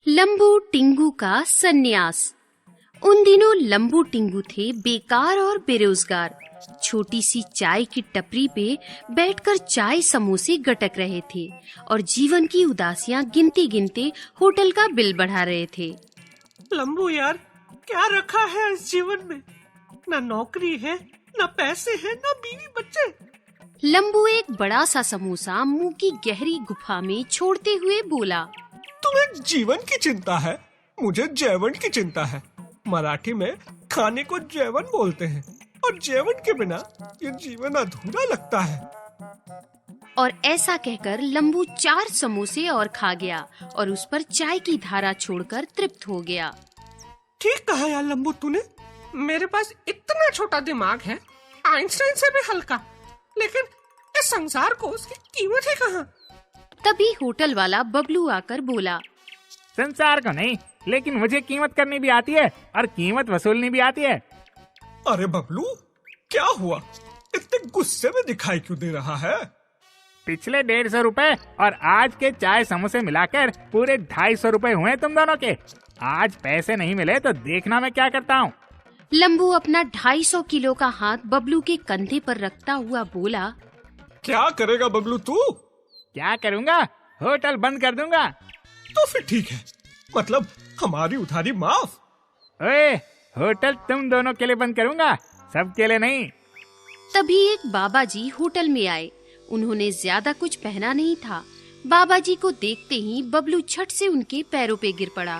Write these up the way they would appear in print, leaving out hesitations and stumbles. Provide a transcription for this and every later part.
लंबू टिंगू का सन्यास। उन दिनों लंबू टिंगू थे बेकार और बेरोजगार। छोटी सी चाय की टपरी पे बैठकर चाय समोसे गटक रहे थे और जीवन की उदासियां गिनते गिनते होटल का बिल बढ़ा रहे थे। लंबू यार, क्या रखा है इस जीवन में? ना नौकरी है, ना पैसे हैं, ना बीवी बच्चे। लंबू एक बड़ा सा समोसा मुंह की गहरी गुफा में छोड़ते हुए बोला, तुम्हें जीवन की चिंता है, मुझे जैवन की चिंता है। मराठी में खाने को जैवन बोलते हैं और जैवन के बिना ये जीवन अधूरा लगता है। और ऐसा कहकर लंबू 4 समोसे और खा गया और उस पर चाय की धारा छोड़कर तृप्त हो गया। ठीक कहा यार लंबू तूने। मेरे पास इतना छोटा दिमाग है, आइंस्टाइन से भी हल्का, लेकिन इस संसार को उसकी कीमत है कहाँ? तभी होटल वाला बबलू आकर बोला, संसार को नहीं, लेकिन मुझे कीमत करनी भी आती है और कीमत वसूलनी भी आती है। अरे बबलू, क्या हुआ? इतने गुस्से में दिखाई क्यों दे रहा है? पिछले 150 रुपए और आज के चाय समोसे मिलाकर पूरे 250 रुपए हुए तुम दोनों के। आज पैसे नहीं मिले तो देखना मैं क्या करता हूँ। लंबू अपना 250 किलो का हाथ बबलू के कंधे पर रखता हुआ बोला, क्या करेगा बबलू तू? क्या करूँगा? होटल बंद कर दूंगा। तो फिर ठीक है, मतलब हमारी उधारी माफ। ओए, होटल तुम दोनों के लिए बंद करूंगा, सबके लिए नहीं। तभी एक बाबा जी होटल में आए। उन्होंने ज्यादा कुछ पहना नहीं था। बाबा जी को देखते ही बबलू झट से उनके पैरों पे गिर पड़ा।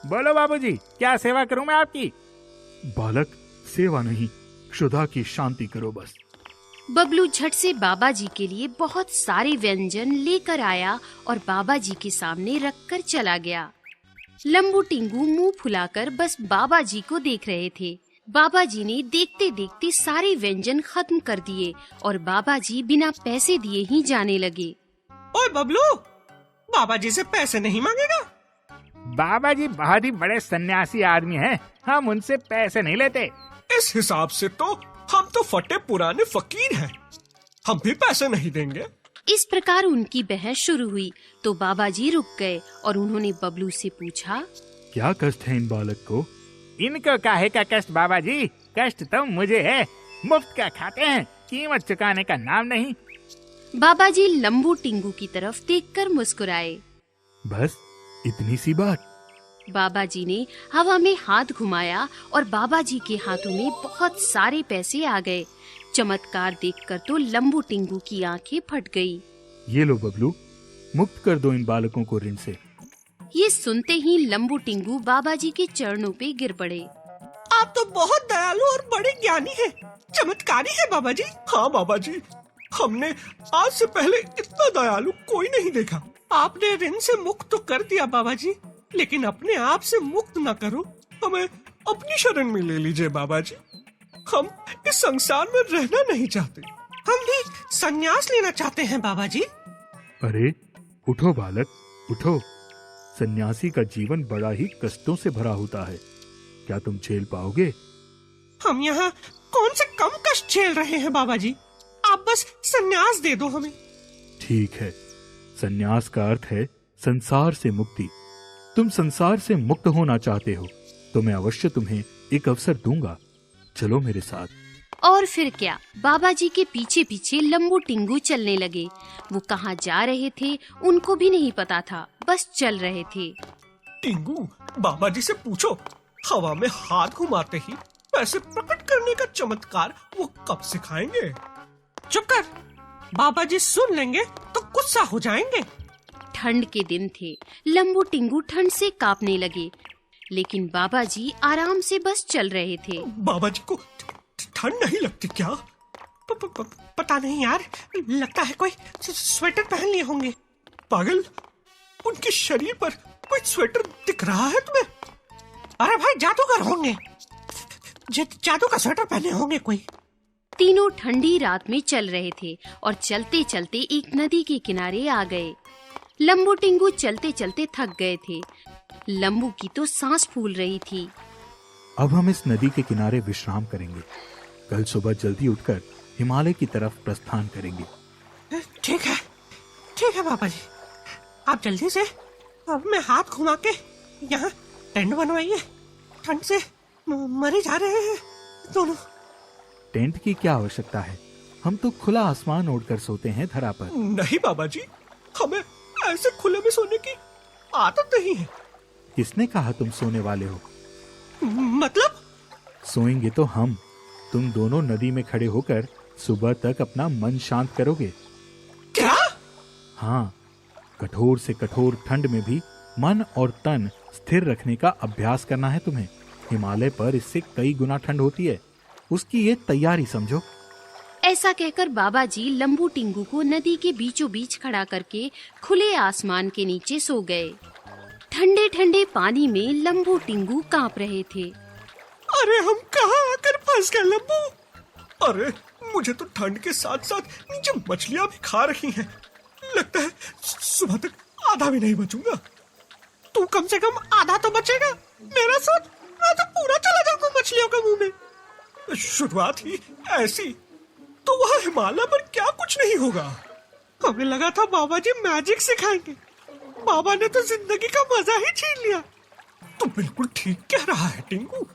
बोलो बाबूजी, क्या सेवा करूं मैं आपकी? बालक, सेवा नहीं, क्षुधा की शांति करो बस। बबलू झट से बाबा जी के लिए बहुत सारे व्यंजन लेकर आया और बाबा जी के सामने रखकर चला गया। लंबू टिंगू मुंह फुलाकर बस बाबा जी को देख रहे थे। बाबा जी ने देखते देखते सारे व्यंजन खत्म कर दिए और बाबा जी बिना पैसे दिए ही जाने लगे। ओए बबलू, बाबा जी से पैसे नहीं मांगेगा? बाबा जी बहुत ही बड़े सन्यासी आदमी हैं, हम उनसे पैसे नहीं लेते। इस हिसाब से तो हम तो फटे पुराने फकीर हैं, हम भी पैसे नहीं देंगे। इस प्रकार उनकी बहस शुरू हुई तो बाबा जी रुक गए और उन्होंने बबलू से पूछा, क्या कष्ट है इन बालक को? इनको काहे का कष्ट बाबा जी? कष्ट तो मुझे है, मुफ्त का खाते हैं, कीमत चुकाने का नाम नहीं। बाबा जी लंबू टिंगू की तरफ देखकर मुस्कुराए। बस इतनी सी बात? बाबा जी ने हवा में हाथ घुमाया और बाबा जी के हाथों में बहुत सारे पैसे आ गए। चमत्कार देखकर तो लंबू टिंगू की आंखें फट गई। ये लो बबलू, मुक्त कर दो इन बालकों को ऋण से। ये सुनते ही लंबू टिंगू बाबा जी के चरणों पे गिर पड़े। आप तो बहुत दयालु और बड़े ज्ञानी हैं, चमत्कारी है बाबा जी। हाँ बाबा जी, हमने आज से पहले इतना दयालु कोई नहीं देखा। आपने ऋण से मुक्त तो कर दिया बाबा जी, लेकिन अपने आप से मुक्त न करो, हमें अपनी शरण में ले लीजिए बाबा जी। हम इस संसार में रहना नहीं चाहते, हम भी संन्यास लेना चाहते हैं बाबा जी। अरे उठो बालक, उठो। सन्यासी का जीवन बड़ा ही कष्टों से भरा होता है, क्या तुम झेल पाओगे? हम यहाँ कौन से कम कष्ट झेल रहे हैं बाबा जी, आप बस संन्यास दे दो हमें। ठीक है, सन्यास का अर्थ है संसार से मुक्ति। तुम संसार से मुक्त होना चाहते हो तो मैं अवश्य तुम्हें एक अवसर दूंगा, चलो मेरे साथ। और फिर क्या, बाबा जी के पीछे पीछे लंबू टिंगू चलने लगे। वो कहाँ जा रहे थे उनको भी नहीं पता था, बस चल रहे थे। टिंगू, बाबा जी से पूछो, हवा में हाथ घुमाते ही पैसे प्रकट करने का चमत्कार वो कब सिखाएंगे? चुप कर, बाबा जी सुन लेंगे तो गुस्सा हो जाएंगे। ठंड के दिन थे, लंबू टिंगू ठंड से कांपने लगे, लेकिन बाबा जी आराम से बस चल रहे थे। बाबा जी को ठंड नहीं लगती क्या? पता नहीं यार, लगता है कोई स्वेटर पहन लिए होंगे। पागल, उनके शरीर पर कोई स्वेटर दिख रहा है तुम्हें? अरे भाई, जादूगर होंगे, जादू का स्वेटर पहने होंगे कोई। तीनों ठंडी रात में चल रहे थे और चलते चलते एक नदी के किनारे आ गए। लंबू टिंगू चलते चलते थक गए थे। लंबू की तो सांस फूल रही थी। अब हम इस नदी के किनारे विश्राम करेंगे, कल सुबह जल्दी उठकर हिमालय की तरफ प्रस्थान करेंगे। ठीक है बाबा जी, आप जल्दी से अब मैं हाथ घुमा के यहाँ टेंट बनवाइए, ठंड से मरे जा रहे हैं दोनों। टेंट की क्या आवश्यकता है, हम तो खुला आसमान ओढ़कर सोते हैं धरा पर। नहीं बाबा जी, हमें ऐसे खुले में सोने की आदत नहीं है। किसने कहा तुम सोने वाले हो? मतलब? सोएंगे तो हम, तुम दोनों नदी में खड़े होकर सुबह तक अपना मन शांत करोगे। क्या? हाँ, कठोर से कठोर ठंड में भी मन और तन स्थिर रखने का अभ्यास करना है तुम्हें। हिमालय पर इससे कई गुना ठंड होती है, उसकी ये तैयारी समझो। ऐसा कहकर बाबा जी लंबू टिंगू को नदी के बीचों बीच खड़ा करके खुले आसमान के नीचे सो गए। ठंडे ठंडे पानी में लंबू टिंगू कांप रहे थे। अरे हम कहाँ आकर फंस गए लंबू? अरे मुझे तो ठंड के साथ साथ नीचे मछलियाँ भी खा रही हैं। लगता है सुबह तक आधा भी नहीं बचूंगा। तू कम से कम आधा तो बचेगा। मेरा साथ मैं तो पूरा चला जाऊंगा मछलियों के मुंह में। शुरुआत ही ऐसी तो वहाँ हिमालय पर क्या कुछ नहीं होगा। हमें लगा था बाबा जी मैजिक सिखाएंगे, बाबा ने तो जिंदगी का मजा ही छीन लिया। तू बिल्कुल ठीक कह रहा है टिंकू,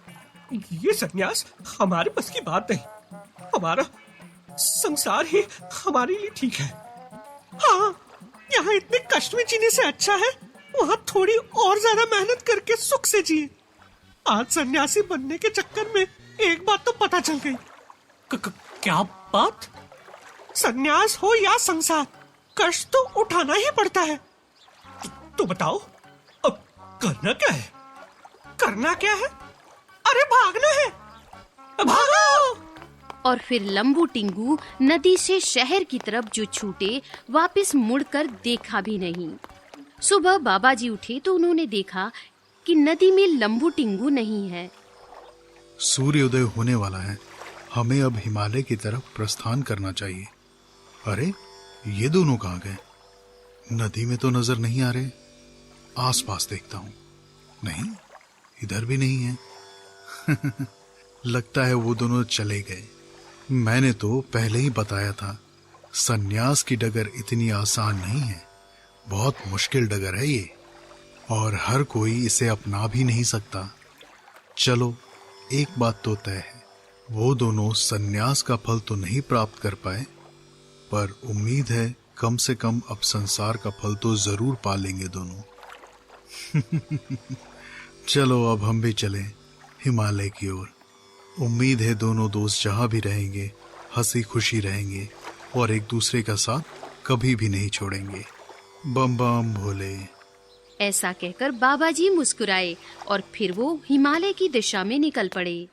ये सन्यास हमारे बस की बात नहीं। हमारा संसार ही हमारे लिए ठीक है। हाँ, यहाँ इतने कष्ट में जीने से अच्छा है वहाँ थोड़ी और ज्यादा मेहनत करके सुख से जिए। आज सन्यासी बनने के चक्कर में एक बात तो पता चल गई। क्या बात? सन्यास हो या संसार, कष्ट तो उठाना ही पड़ता है। तो बताओ अब करना क्या है? करना क्या है? अरे भागना है, भागो! और फिर लंबू टिंगू नदी से शहर की तरफ जो छूटे, वापस मुड़कर देखा भी नहीं। सुबह बाबा जी उठे तो उन्होंने देखा कि नदी में लंबू टिंगू नहीं है। सूर्योदय होने वाला है, हमें अब हिमालय की तरफ प्रस्थान करना चाहिए। अरे ये दोनों कहाँ गए? नदी में तो नजर नहीं आ रहे। आसपास देखता हूँ, नहीं इधर भी नहीं है। लगता है वो दोनों चले गए। मैंने तो पहले ही बताया था, सन्यास की डगर इतनी आसान नहीं है, बहुत मुश्किल डगर है ये, और हर कोई इसे अपना भी नहीं सकता। चलो एक बात तो तय है, वो दोनों सन्यास का फल तो नहीं प्राप्त कर पाए, पर उम्मीद है कम से कम अब संसार का फल तो जरूर पा लेंगे दोनों। चलो अब हम भी चलें हिमालय की ओर। उम्मीद है दोनों दोस्त जहां भी रहेंगे हंसी खुशी रहेंगे और एक दूसरे का साथ कभी भी नहीं छोड़ेंगे। बम बम भोले। ऐसा कहकर बाबा जी मुस्कुराए और फिर वो हिमालय की दिशा में निकल पड़े।